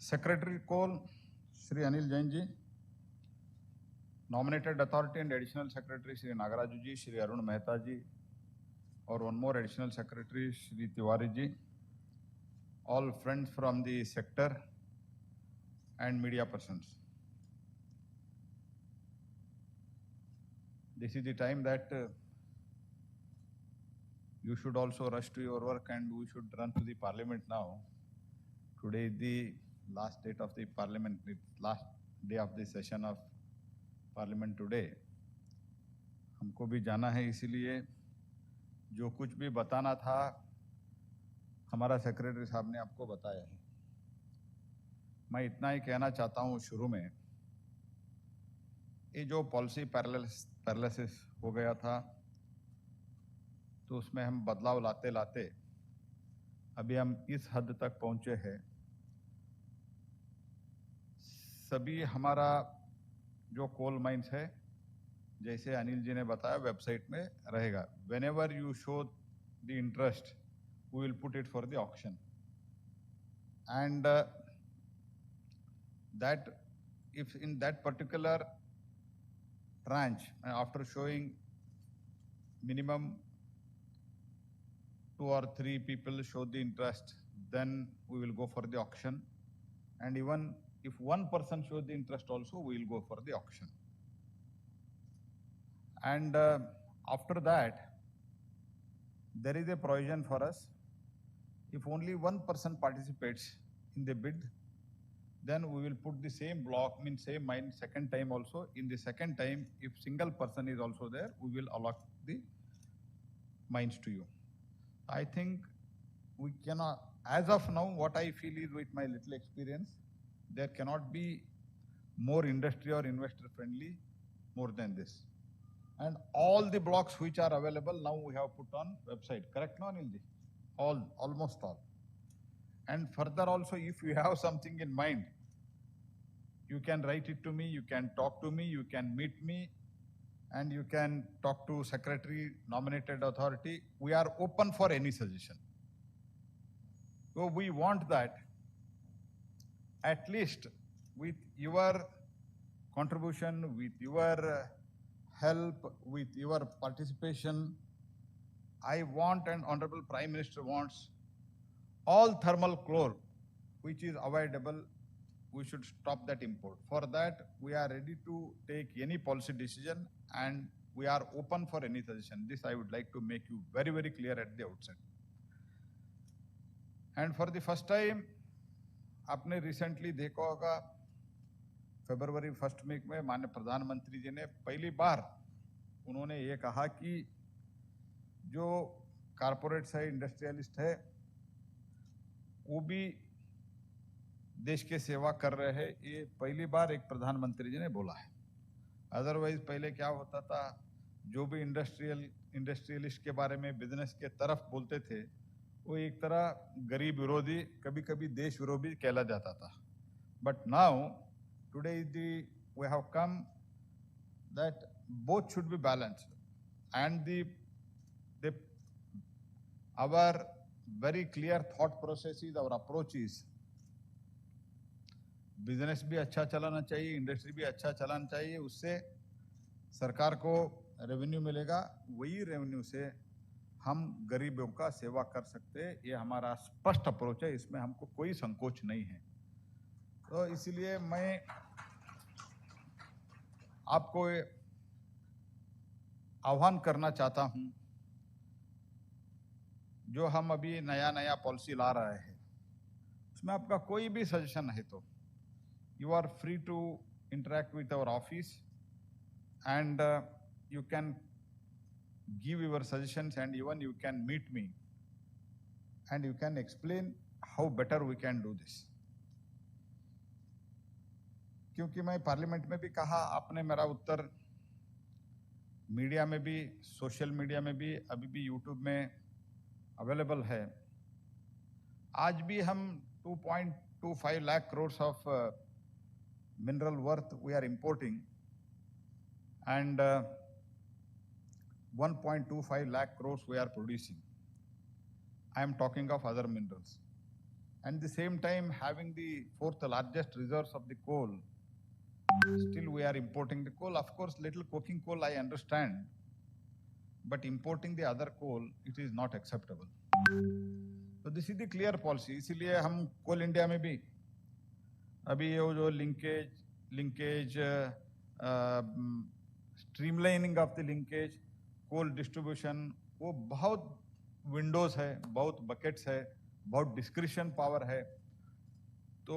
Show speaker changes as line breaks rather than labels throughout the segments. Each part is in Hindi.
Secretary Call, Shri Anil Jain ji. Nominated Authority and Additional Secretary Shri Nagaraju ji, Shri Arun Mehta ji, or one more Additional Secretary Shri Tiwari ji. All friends from the sector and media persons. This is the time that you should also rush to your work and we should run to the parliament now. Today is the last date of the parliament, last day of the session of parliament today. हमको भी जाना है, इसीलिए जो कुछ भी बताना था हमारा सेक्रेटरी साहब ने आपको बताया है। मैं इतना ही कहना चाहता हूँ शुरू में, ये जो पॉलिसी पैरालिसिस हो गया था तो उसमें हम बदलाव लाते लाते अभी हम इस हद तक पहुंचे हैं। सभी हमारा जो कोल माइंस है, जैसे अनिल जी ने बताया, वेबसाइट में रहेगा। Whenever you show the interest, we will put it for the auction. And that if in that particular tranche, after showing minimum 2 or 3 people show the interest, then we will go for the auction. And even if one person shows the interest also, we will go for the auction. And after that, there is a provision for us. If only one person participates in the bid, then we will put the same block, same mine second time also. In the second time, if single person is also there, we will allot the mines to you. I think we cannot, as of now, what I feel is, with my little experience, there cannot be more industry or investor friendly more than this. And all the blocks which are available now we have put on website. Correct, no, Anilji? Almost all. And further also, if you have something in mind, you can write it to me, you can talk to me, you can meet me, and you can talk to Secretary, Nominated Authority. We are open for any suggestion. So we want that at least with your contribution, with your help, with your participation, I want, and Honorable Prime Minister wants, all thermal coal which is avoidable, we should stop that import. For that, we are ready to take any policy decision and we are open for any suggestion. This I would like to make you very, very clear at the outset. And for the first time, आपने recently देखा होगा, फरवरी 1 वीक में माननीय प्रधानमंत्री जी ने पहली बार उन्होंने ये कहा कि जो कारपोरेट्स है, इंडस्ट्रियलिस्ट है, वो भी देश के सेवा कर रहे हैं। ये पहली बार एक प्रधानमंत्री जी ने बोला है। अदरवाइज पहले क्या होता था, जो भी इंडस्ट्रियलिस्ट के बारे में, बिजनेस के तरफ बोलते थे, वो एक तरह गरीब विरोधी, कभी कभी देश विरोधी कहला जाता था। But now today we have come that both should be balanced, and our very clear thought process is, our approach is, business भी अच्छा चलाना चाहिए, इंडस्ट्री भी अच्छा चलाना चाहिए, उससे सरकार को रेवेन्यू मिलेगा, वही रेवेन्यू से हम गरीबों का सेवा कर सकते हैं। ये हमारा स्पष्ट अप्रोच है, इसमें हमको कोई संकोच नहीं है। तो इसलिए मैं आपको आह्वान करना चाहता हूं, जो हम अभी नया पॉलिसी ला रहे हैं, उसमें आपका कोई भी सजेशन है तो you are free to interact with our office, and you can give your suggestions, and even you can meet me and you can explain how better we can do this. क्योंकि मैं पार्लियामेंट में भी कहा, आपने मेरा उत्तर मीडिया में भी, सोशल मीडिया में भी, अभी भी यूट्यूब में अवेलेबल है। आज भी हम 2.25 lakh crores of mineral worth we are importing, and 1.25 lakh crores we are producing. I am talking of other minerals. and the same time having the fourth largest reserves of the coal, still we are importing the coal. Of course, little coking coal I understand, but importing the other coal, it is not acceptable. So this is the clear policy. इसीलिए हम कोल इंडिया में भी अभी ये जो linkage streamlining of the linkage coal distribution, वो बहुत विंडोज है, बहुत बकेट्स है, बहुत डिस्क्रिशन पावर है. तो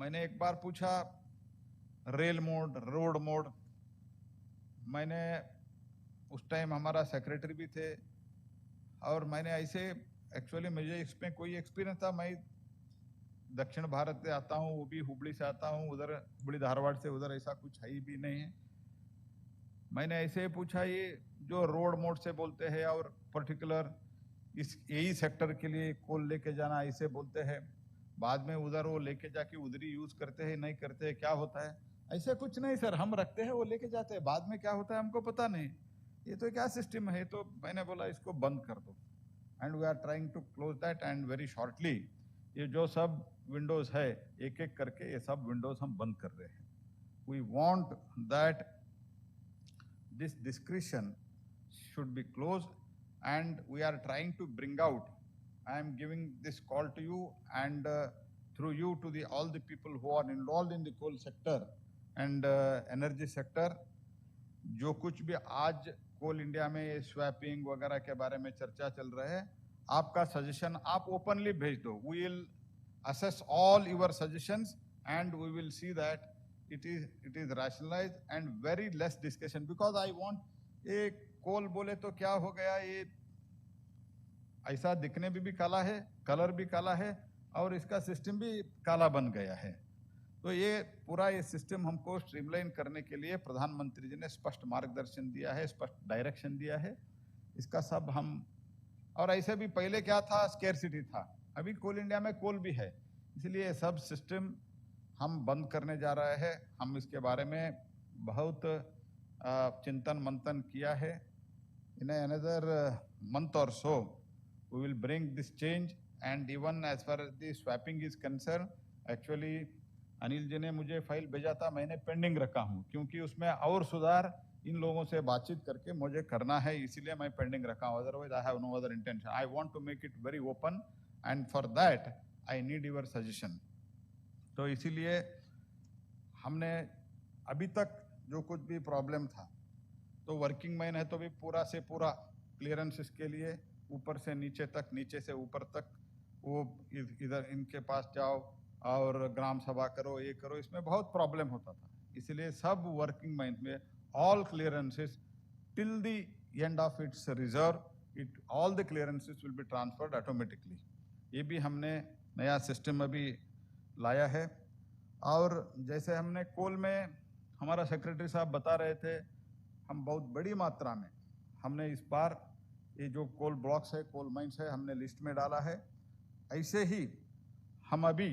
मैंने एक बार पूछा रेल मोड, रोड मोड. मैंने उस टाइम हमारा सेक्रेटरी भी थे और मैंने ऐसे एक्चुअली मुझे इसमें कोई एक्सपीरियंस था. मैं दक्षिण भारत से आता हूँ, वो भी हुबली से आता हूँ, उधर हुबली धारवाड़ से, उधर ऐसा कुछ है ही भी नहीं है. मैंने ऐसे पूछा ये जो रोड मोड से बोलते हैं और पर्टिकुलर इस यही सेक्टर के लिए कोल लेके जाना ऐसे बोलते हैं, बाद में उधर वो लेके जाके उधर ही यूज करते हैं, नहीं करते हैं, क्या होता है? ऐसे कुछ नहीं सर, हम रखते हैं, वो लेके जाते हैं, बाद में क्या होता है हमको पता नहीं. ये तो क्या सिस्टम है? तो मैंने बोला इसको बंद कर दो. And we are trying to close that and very shortly ये जो सब विंडोज है एक एक करके ये सब विंडोज हम बंद कर रहे हैं. We want that this discretion should be closed and we are trying to bring out. I am giving this call to you and through you to all the people who are involved in the coal sector and energy sector. जो कुछ भी आज कोल इंडिया में ये स्वैपिंग वगैरह के बारे में चर्चा चल रहा है, आपका सजेशन आप ओपनली भेज दो. we will assess all your suggestions and we will see that it is rationalized and very less discussion, because I want ये कोल बोले तो क्या हो गया, ये ऐसा दिखने में भी काला है, कलर भी काला है और इसका सिस्टम भी काला बन गया है. तो ये पूरा ये सिस्टम हमको स्ट्रीमलाइन करने के लिए प्रधानमंत्री जी ने स्पष्ट मार्गदर्शन दिया है, स्पष्ट डायरेक्शन दिया है. इसका सब हम, और ऐसे भी पहले क्या था, स्केर्सिटी था, अभी कोल इंडिया में कोल भी है, इसलिए सब सिस्टम हम बंद करने जा रहे हैं. हम इसके बारे में बहुत चिंतन मंथन किया है. In another month or so we will bring this change, and even as far as the swapping is concerned, actually Anil ji ने मुझे फाइल भेजा था, मैंने पेंडिंग रखा हूँ क्योंकि उसमें और सुधार इन लोगों से बातचीत करके मुझे करना है, इसीलिए मैं पेंडिंग रखा हूँ. Otherwise I have no other intention. I want to make it very open and for that I need your suggestion. तो इसीलिए हमने अभी तक जो कुछ भी प्रॉब्लम था, तो वर्किंग मैन है तो भी पूरा से पूरा क्लियरेंस के लिए ऊपर से नीचे तक, नीचे से ऊपर तक, वो इधर इनके पास जाओ और ग्राम सभा करो, ये करो, इसमें बहुत प्रॉब्लम होता था. इसलिए सब वर्किंग मैन में all clearances till the end of its reserve, it all the clearances will be transferred automatically. ये भी हमने नया सिस्टम अभी लाया है. और जैसे हमने कोल में, हमारा सेक्रेटरी साहब बता रहे थे, हम बहुत बड़ी मात्रा में हमने इस बार ये जो कोल ब्लॉक्स है, कोल माइंस है, हमने लिस्ट में डाला है. ऐसे ही हम अभी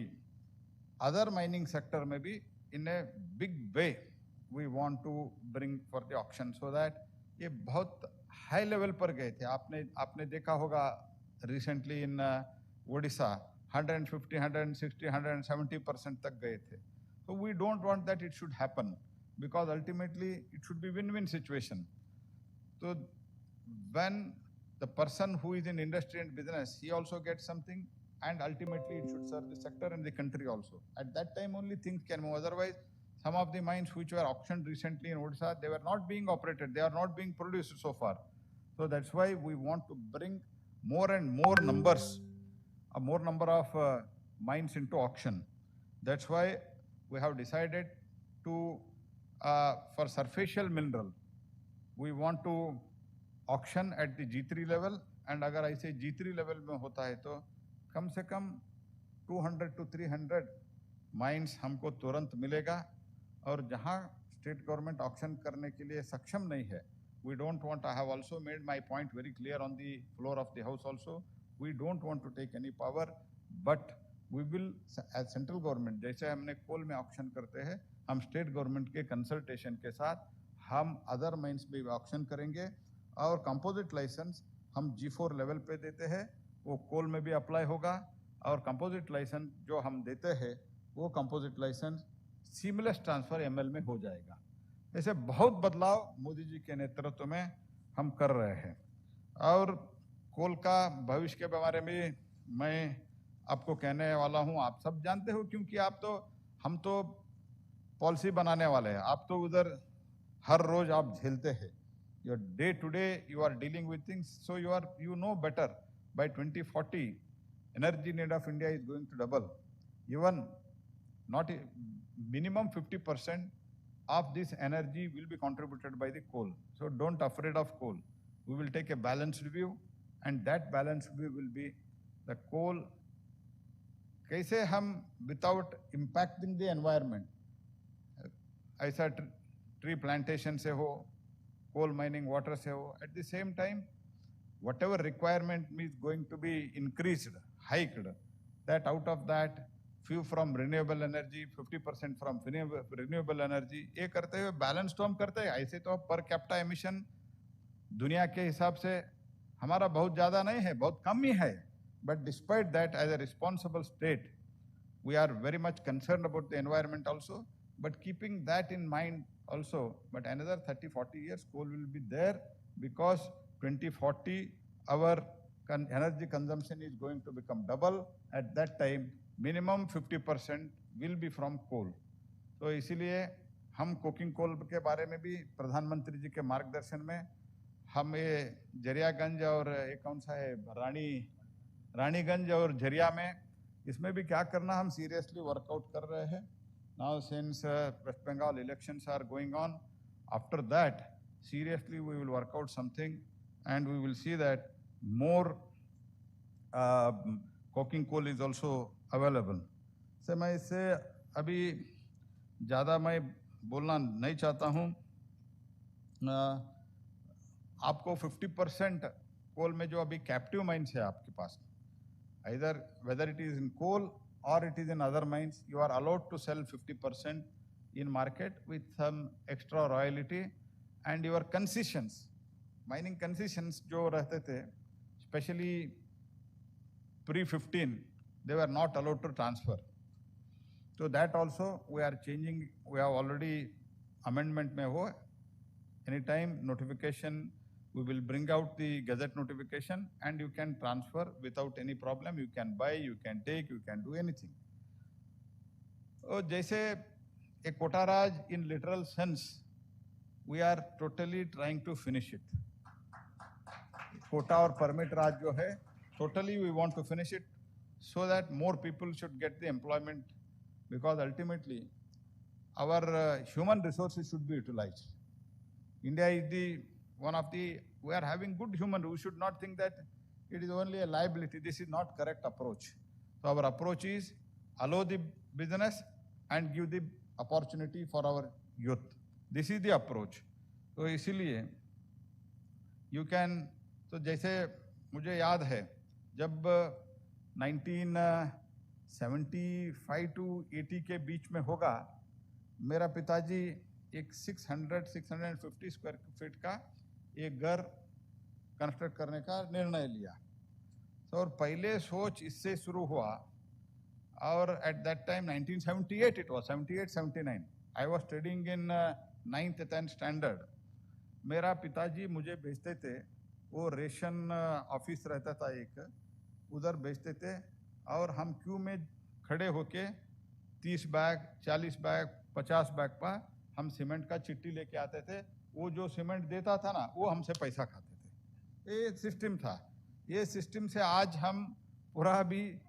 अदर माइनिंग सेक्टर में भी in a big way we want to bring for the auction, so that ये बहुत हाई लेवल पर गए थे. आपने देखा होगा रिसेंटली इन ओडिशा 150, 160, 170% तक गए थे. So we don't want that it should happen, because ultimately it should be win-win situation. So when the person who is in industry and business, he also gets something, and ultimately it should serve the sector and the country also. At that time only things can move. Otherwise, some of the mines which were auctioned recently in Odisha, they were not being operated, they are not being produced so far. So that's why we want to bring more and more numbers, a more number of mines into auction. That's why we have decided to, for surfacial mineral, we want to auction at the G3 level, and अगर ऐसे G3 level में होता है तो कम से कम 200 to 300 माइंस हमको तुरंत मिलेगा. और जहाँ स्टेट गवर्नमेंट ऑक्शन करने के लिए सक्षम नहीं है, we don't want, I have also made my point very clear on the floor of the house also, we don't want to take any power, but we will, as central government, जैसे हमने कोल में ऑक्शन करते हैं, हम स्टेट गवर्नमेंट के कंसल्टेशन के साथ हम अदर माइंस में ऑक्शन करेंगे. और कंपोजिट लाइसेंस हम G4 लेवल पे देते हैं, वो कोल में भी अप्लाई होगा और कंपोजिट लाइसेंस जो हम देते हैं वो composite licence seamless transfer ML में हो जाएगा। ऐसे बहुत बदलाव मोदी जी के नेतृत्व में हम कर रहे हैं। और कोल का भविष्य के बारे में मैं आपको कहने वाला हूं, आप सब जानते हो, क्योंकि हम तो पॉलिसी बनाने वाले हैं, आप तो उधर हर रोज आप झेलते हैं। Your day to day you are dealing with things, so you know better. By 2040 energy need of India is going to double. Even not minimum 50% of this energy will be contributed by the coal. So don't afraid of coal. We will take a balanced view, and that balanced view will be the coal कैसे हम without impacting the environment, ऐसा ट्री प्लांटेशन से हो, कोल माइनिंग वाटर से हो, at the same time whatever requirement is going to be increased, hiked, that out of that few from renewable energy, 50% from renewable energy, ये करते हुए बैलेंस तो हम करते हैं। ऐसे तो पर कैपिटा एमिशन दुनिया के हिसाब से हमारा बहुत ज्यादा नहीं है, बहुत कम ही है, but despite that, as a responsible state, we are very much concerned about the environment also, but keeping that in mind also, but another 30-40 years coal will be there, because 2040 our energy consumption is going to become double. At that time minimum 50% will be from coal. तो इसीलिए हम कोकिंग कोल के बारे में भी प्रधानमंत्री जी के मार्गदर्शन में हम ये जरियागंज और ये कौन सा है रानीगंज और झरिया में, इसमें भी क्या करना हम सीरियसली वर्कआउट कर रहे हैं। Now since West Bengal elections are going on, after that seriously we will work out something, and we will see that more coking coal is also available. से मैं इससे अभी ज़्यादा मैं बोलना नहीं चाहता हूँ। आपको 50% कोल में जो अभी कैप्टिव माइंस है आपके पास, either whether it is in coal or it is in other mines, you are allowed to sell 50% in market with some extra royalty, and your concessions, mining concessions जो रहते थे, especially pre-15, they were not allowed to transfer. So that also we are changing. We have already amendment में हो, anytime notification, we will bring out the gazette notification, and you can transfer without any problem. You can buy, you can take, you can do anything. जैसे एक कोटा राज in literal sense, we are totally trying to finish it. Kota और permit राज जो है, totally we want to finish it, so that more people should get the employment, because ultimately our human resources should be utilized. India is one of the, we are having good human, we should not think that it is only a liability. This is not correct approach. So our approach is allow the business and give the opportunity for our youth. This is the approach. तो इसीलिए you can, तो जैसे मुझे याद है जब 1975 to 80 के बीच में होगा, मेरा पिताजी एक 650 स्क्वायर फीट का एक घर कंस्ट्रक्ट करने का निर्णय लिया। तो और पहले सोच इससे शुरू हुआ, और at that time 1978 it was 78-79, I was studying in 9th 10th standard. मेरा पिताजी मुझे भेजते थे, वो रेशन ऑफिस रहता था एक, उधर भेजते थे, और हम क्यू में खड़े होके 30 बैग 40 बैग 50 बैग पर हम सीमेंट का चिट्ठी लेके आते थे। वो जो सीमेंट देता था ना, वो हमसे पैसा खाते थे। ये सिस्टम था। ये सिस्टम से आज हम पूरा भी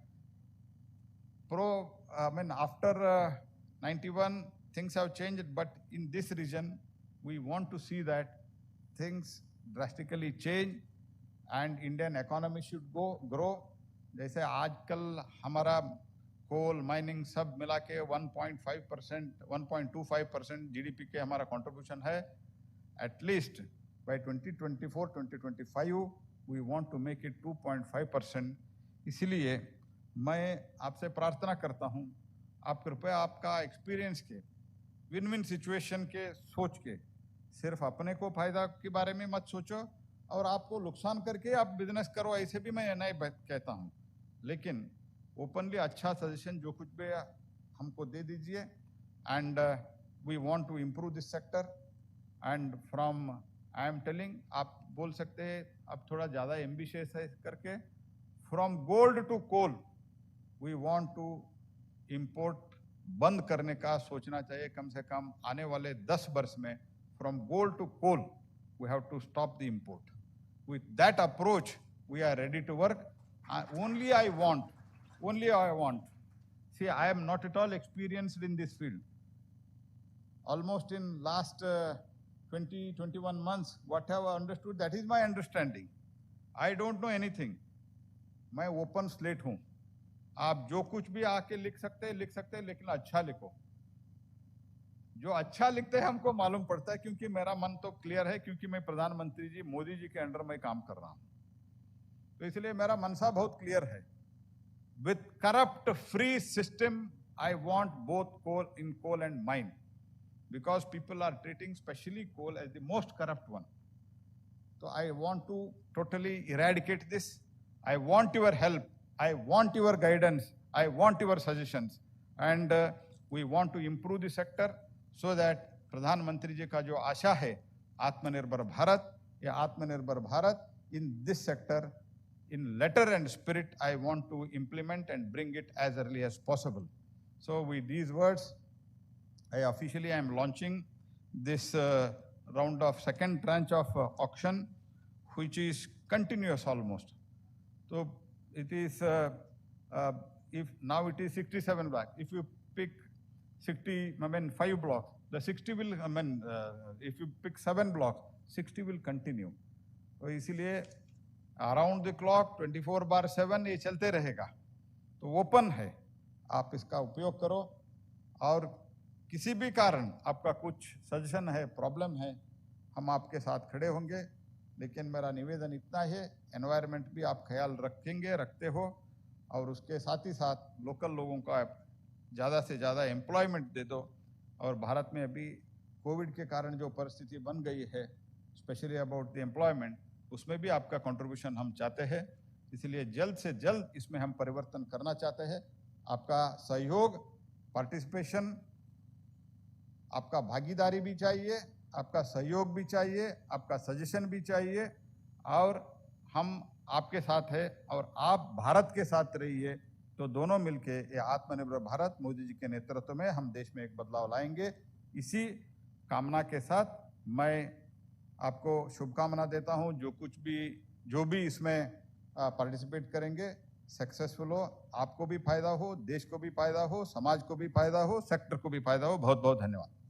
after 91 things have changed, but in this region we want to see that things drastically change and Indian economy should grow. जैसे आजकल हमारा कोल माइनिंग सब मिला के 1.5%, 1.25% जीडीपी के हमारा कंट्रीब्यूशन है। At least by 2024-2025 we want to make it 2.5%। इसीलिए मैं आपसे प्रार्थना करता हूं, आप कृपया आपका एक्सपीरियंस के विन विन सिचुएशन के सोच के, सिर्फ अपने को फायदा के बारे में मत सोचो और आपको नुकसान करके आप बिजनेस करो, ऐसे भी मैं नहीं कहता हूं, लेकिन ओपनली अच्छा सजेशन जो कुछ भी हमको दे दीजिए, and we want to improve this sector. And from I am telling, आप बोल सकते हैं अब थोड़ा ज़्यादा एम्बिशियस है करके, from gold to coal we want to import बंद करने का सोचना चाहिए। कम से कम आने वाले 10 वर्ष में from gold to coal we have to stop the import. With that approach we are ready to work. only I want, see, I am not at all experienced in this field. Almost in last 20-21 months, whatever I understood, that is my understanding. I don't know anything. मैं ओपन स्लेट हूं, आप जो कुछ भी आके लिख सकते हैं, लेकिन अच्छा लिखो। जो अच्छा लिखते हैं हमको मालूम पड़ता है, क्योंकि मेरा मन तो क्लियर है, क्योंकि मैं प्रधानमंत्री जी मोदी जी के अंडर में काम कर रहा हूं, तो इसलिए मेरा मनसा बहुत क्लियर है। With corrupt free system, I want both coal and mine, because people are treating especially coal as the most corrupt one. So I want to totally eradicate this. I want your help. I want your guidance. I want your suggestions. And we want to improve the sector so that प्रधानमंत्री जी का जो आशा है आत्मनिर्भर भारत, या आत्मनिर्भर Bharat in this sector, in letter and spirit, I want to implement and bring it as early as possible. So with these words, I officially am launching this round of second tranche of auction, which is continuous almost. So it is, if now it is 67 blocks. If you pick 5 blocks, the 60 will, if you pick 7 blocks, 60 will continue. तो इसीलिए अराउंड द क्लॉक 24/7 ये चलते रहेगा। तो ओपन है, आप इसका उपयोग करो, और किसी भी कारण आपका कुछ सजेशन है, प्रॉब्लम है, हम आपके साथ खड़े होंगे। लेकिन मेरा निवेदन इतना है, एनवायरनमेंट भी आप ख्याल रखते हो, और उसके साथ ही साथ लोकल लोगों का ज़्यादा से ज़्यादा एम्प्लॉयमेंट दे दो। और भारत में अभी कोविड के कारण जो परिस्थिति बन गई है, स्पेशली अबाउट द एम्प्लॉयमेंट, उसमें भी आपका कंट्रीब्यूशन हम चाहते हैं। इसलिए जल्द से जल्द इसमें हम परिवर्तन करना चाहते हैं। आपका सहयोग, पार्टिसिपेशन, आपका भागीदारी भी चाहिए, आपका सहयोग भी चाहिए, आपका सजेशन भी चाहिए, और हम आपके साथ हैं, और आप भारत के साथ रहिए। तो दोनों मिलके ये आत्मनिर्भर भारत मोदी जी के नेतृत्व में हम देश में एक बदलाव लाएंगे। इसी कामना के साथ मैं आपको शुभकामना देता हूं। जो भी इसमें पार्टिसिपेट करेंगे, सक्सेसफुल हो, आपको भी फायदा हो, देश को भी फायदा हो, समाज को भी फायदा हो, सेक्टर को भी फायदा हो। बहुत बहुत धन्यवाद।